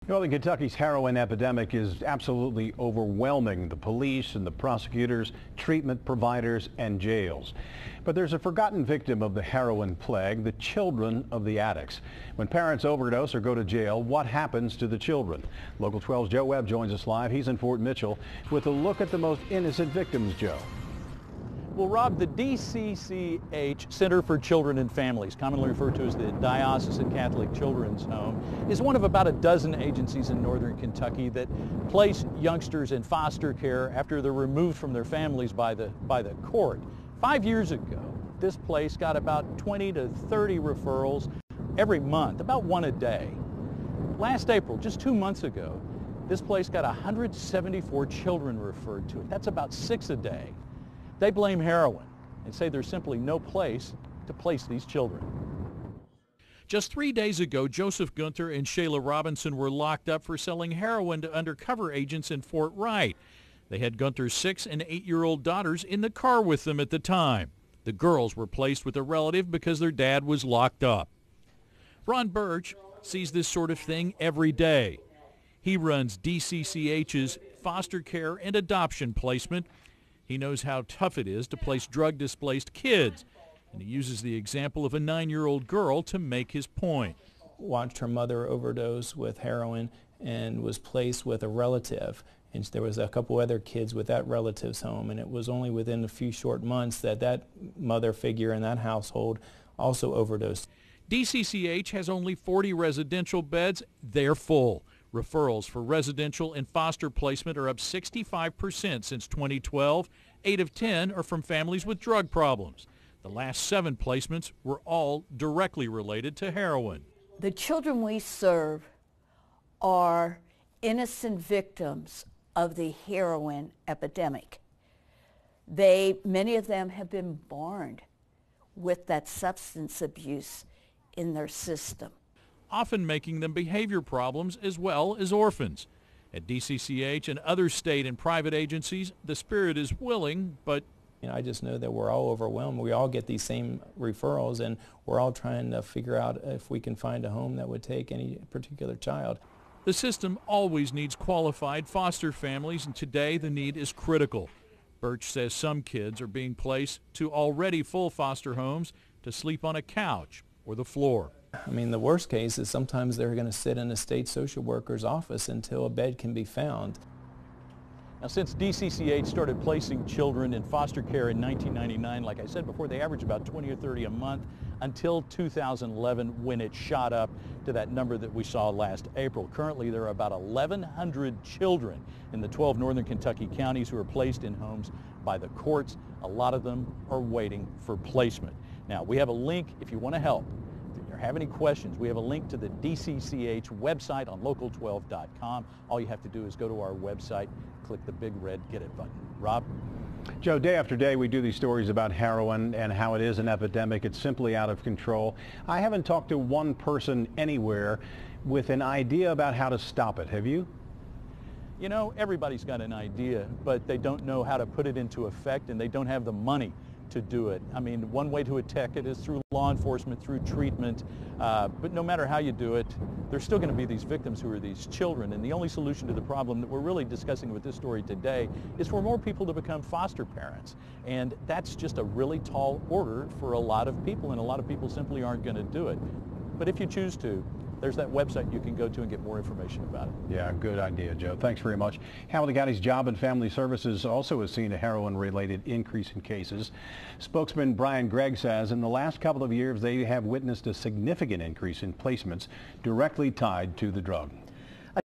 Northern Kentucky's heroin epidemic is absolutely overwhelming the police and the prosecutors, treatment providers, and jails. But there's a forgotten victim of the heroin plague, the children of the addicts. When parents overdose or go to jail, what happens to the children? Local 12's Joe Webb joins us live. He's in Fort Mitchell with a look at the most innocent victims, Joe. Well, Rob, the DCCH, Center for Children and Families, commonly referred to as the Diocesan Catholic Children's Home, is one of about a dozen agencies in northern Kentucky that place youngsters in foster care after they're removed from their families by the court. 5 years ago, this place got about 20 to 30 referrals every month, about one a day. Last April, just 2 months ago, this place got 174 children referred to it. That's about 6 a day. They blame heroin and say there's simply no place to place these children. Just 3 days ago, Joseph Gunther and Shayla Robinson were locked up for selling heroin to undercover agents in Fort Wright. They had Gunther's 6- and 8-year-old daughters in the car with them at the time. The girls were placed with a relative because their dad was locked up. Ron Birch sees this sort of thing every day. He runs DCCH's foster care and adoption placement. He knows how tough it is to place drug-displaced kids, and he uses the example of a 9-year-old girl to make his point. Watched her mother overdose with heroin and was placed with a relative. And there was a couple other kids with that relative's home, and it was only within a few short months that mother figure in that household also overdosed. DCCH has only 40 residential beds. They're full. Referrals for residential and foster placement are up 65% since 2012. 8 of 10 are from families with drug problems. The last 7 placements were all directly related to heroin. The children we serve are innocent victims of the heroin epidemic. Many of them have been born with that substance abuse in their system, often making them behavior problems as well as orphans. At DCCH and other state and private agencies, the spirit is willing, but I just know that we're all overwhelmed. We all get these same referrals, and we're all trying to figure out if we can find a home that would take any particular child. The system always needs qualified foster families, and today the need is critical. Birch says some kids are being placed to already full foster homes to sleep on a couch or the floor. I mean, the worst case is sometimes they're going to sit in a state social worker's office until a bed can be found. Now, since DCCH started placing children in foster care in 1999, like I said before, they averaged about 20 or 30 a month until 2011 when it shot up to that number that we saw last April. Currently, there are about 1,100 children in the 12 northern Kentucky counties who are placed in homes by the courts. A lot of them are waiting for placement. Now, we have a link if you want to help. If you have any questions, we have a link to the DCCH website on local12.com. All you have to do is go to our website, click the big red Get It button. Rob? Joe, day after day we do these stories about heroin and how it is an epidemic. It's simply out of control. I haven't talked to one person anywhere with an idea about how to stop it. Have you? You know, everybody's got an idea, but they don't know how to put it into effect, and they don't have the money to do it. I mean, one way to attack it is through law enforcement, through treatment, but no matter how you do it, there's still going to be these victims who are these children, and the only solution to the problem that we're really discussing with this story today is for more people to become foster parents, and that's just a really tall order for a lot of people, and a lot of people simply aren't going to do it. But if you choose to, there's that website you can go to and get more information about it. Yeah, good idea, Joe. Thanks very much. Hamilton County's Job and Family Services also has seen a heroin-related increase in cases. Spokesman Brian Gregg says in the last couple of years they have witnessed a significant increase in placements directly tied to the drug.